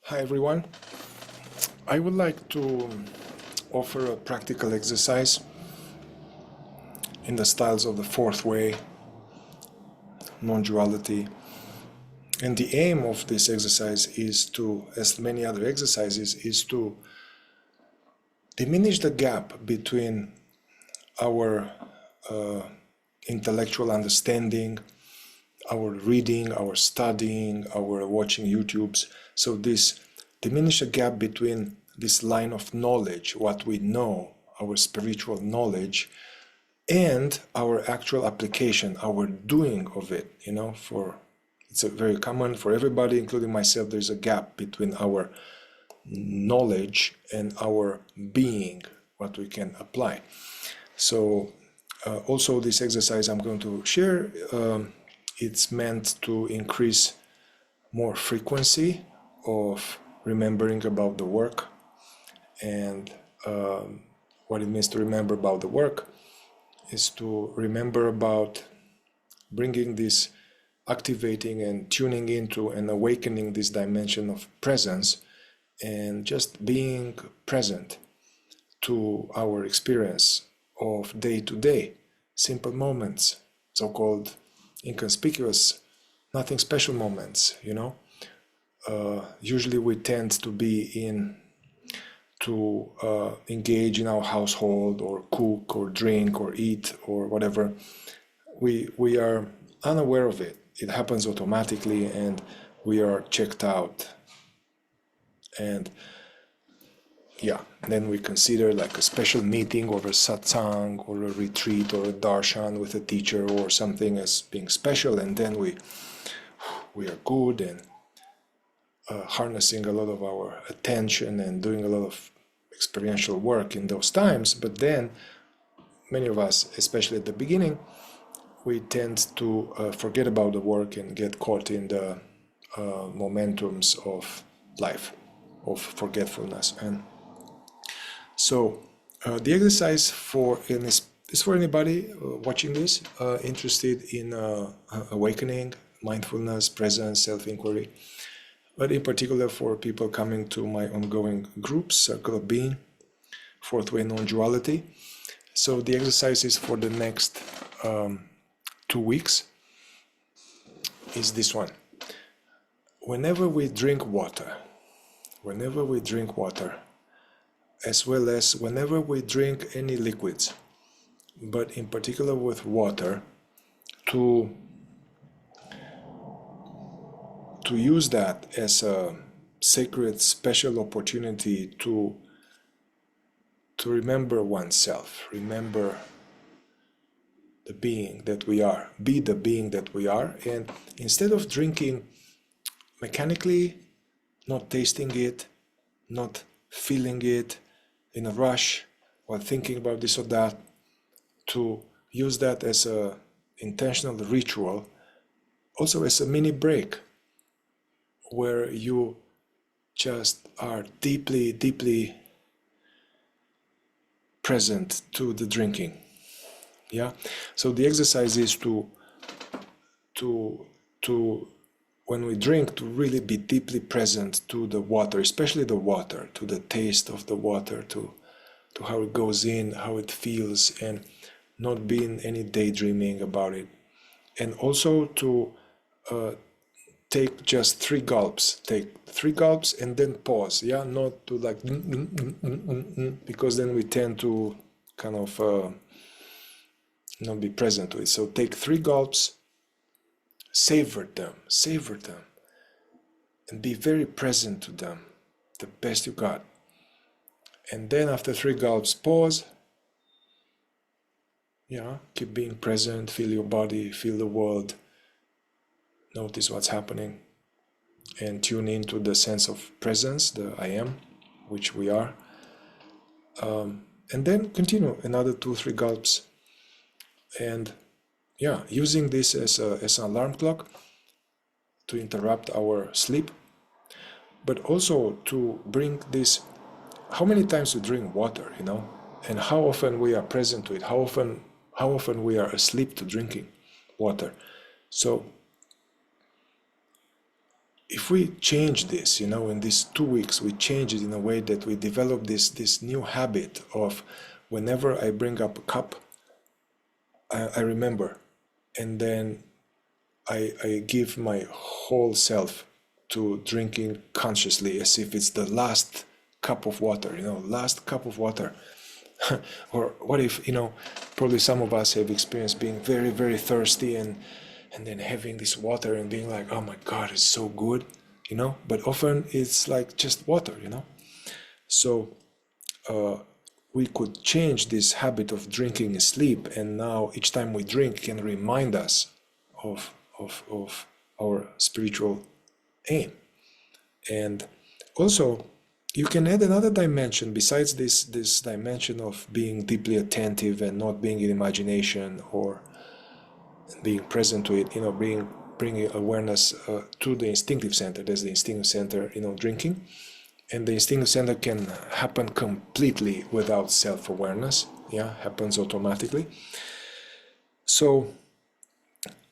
Hi everyone. I would like to offer a practical exercise in the styles of the fourth way, non-duality. And the aim of this exercise is to, as many other exercises, is to diminish the gap between our intellectual understanding, our reading, our studying, our watching YouTubes. So this diminish the gap between this line of knowledge, what we know, our spiritual knowledge, and our actual application, our doing of it. It's a very common for everybody, including myself. There's a gap between our knowledge and our being, what we can apply. So also this exercise I'm going to share, it's meant to increase more frequency of remembering about the work. And what it means to remember about the work is to remember about bringing this, activating and tuning into and awakening this dimension of presence, and just being present to our experience of day-to-day simple moments, so-called inconspicuous, nothing special moments. Usually we tend to engage in our household, or cook or drink or eat or whatever. We are unaware of it. It happens automatically and we are checked out. And then we consider like a special meeting or a satsang or a retreat or a darshan with a teacher or something as being special, and then we are good and harnessing a lot of our attention and doing a lot of experiential work in those times. But then many of us, especially at the beginning, we tend to forget about the work and get caught in the momentums of life, of forgetfulness. And so the exercise is for anybody watching this, interested in awakening, mindfulness, presence, self-inquiry, but in particular for people coming to my ongoing groups, Circle of Being, Fourth Way Non-Duality. So the exercise is for the next 2 weeks is this one. Whenever we drink water, as well as whenever we drink any liquids, but in particular with water, to use that as a sacred special opportunity to remember oneself, remember the being that we are, be the being that we are. And instead of drinking mechanically, not tasting it, not feeling it in a rush while thinking about this or that, to use that as a intentional ritual, also as a mini break, where you just are deeply, deeply present to the drinking. So the exercise is to when we drink, to really be deeply present to the water, especially the water, to the taste of the water, to how it goes in, how it feels, and not being any daydreaming about it. And also to take just 3 gulps. Take 3 gulps and then pause. Not to like because then we tend to kind of not be present to it. So take 3 gulps, savor them, and be very present to them, the best you got. And then after 3 gulps, pause. Keep being present, feel your body, feel the world, notice what's happening, and tune into the sense of presence, the I am, which we are. And then continue another 2-3 gulps. And using this as an alarm clock to interrupt our sleep, but also to bring this, how many times we drink water, and how often we are present to it, how often we are asleep to drinking water. So if we change this, you know, in these 2 weeks, we change it in a way that we develop this new habit of whenever I bring up a cup, I remember, and then I give my whole self to drinking consciously as if it's the last cup of water, you know, last cup of water. Or what if, you know, probably some of us have experienced being very, very thirsty and then having this water and being like, oh my God, it's so good, you know, but often it's like just water, you know. So we could change this habit of drinking in sleep, and now each time we drink can remind us of our spiritual aim. And also, you can add another dimension besides this dimension of being deeply attentive and not being in imagination or being present to it, you know, bringing awareness to the instinctive center. There's the instinctive center, you know, drinking, and the instinctive center can happen completely without self-awareness. Yeah, happens automatically. So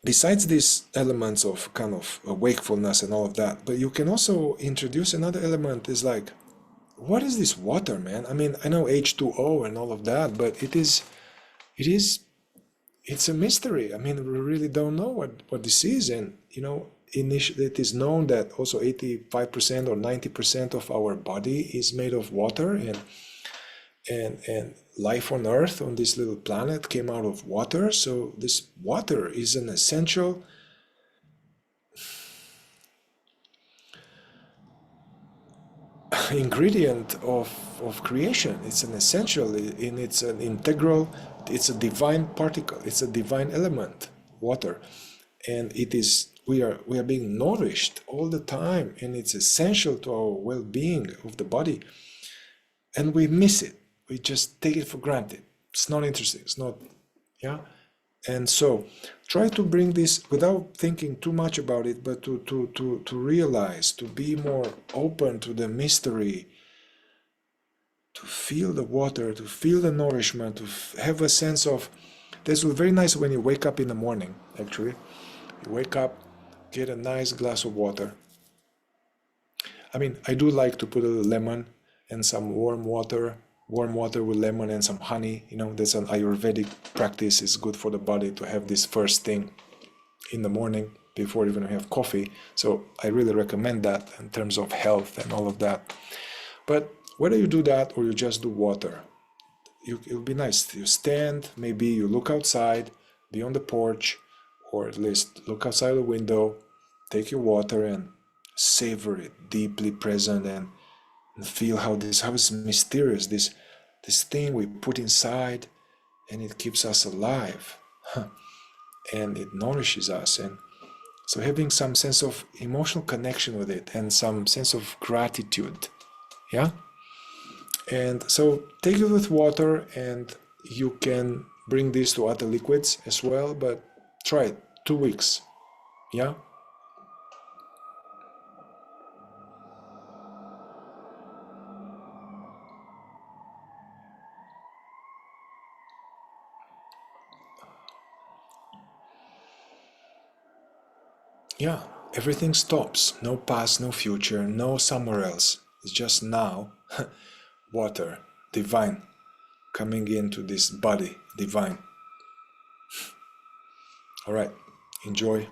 besides these elements of kind of wakefulness and all of that, but you can also introduce another element, is like, what is this water, man? I mean, I know H2O and all of that, but it's a mystery. I mean, we really don't know what this is. And, you know, initially it is known that also 85% or 90% of our body is made of water, and life on Earth, on this little planet, came out of water. So this water is an essential ingredient of creation. It's an essential, and it's an integral, it's a divine particle, it's a divine element, water. And it is, we are being nourished all the time, and it's essential to our well-being of the body. And we miss it. We just take it for granted. It's not interesting. It's not, yeah. And so try to bring this without thinking too much about it, but to realize, to be more open to the mystery, to feel the water, to feel the nourishment, to have a sense of, this is very nice when you wake up in the morning, actually. You wake up, get a nice glass of water. I mean, I do like to put a little lemon and some warm water with lemon and some honey. You know, that's an Ayurvedic practice. It's good for the body to have this first thing in the morning before even have coffee. So I really recommend that in terms of health and all of that. But whether you do that or you just do water, it'll be nice. You stand, maybe you look outside, be on the porch, or at least look outside the window, take your water and savor it, deeply present, and feel how it's mysterious, this thing we put inside, and it keeps us alive, and it nourishes us. And so having some sense of emotional connection with it and some sense of gratitude, yeah. And so take it with water, and you can bring this to other liquids as well, but try it 2 weeks, yeah. Yeah, everything stops. No past, no future, no somewhere else. It's just now. Water, divine, coming into this body, divine. All right, enjoy.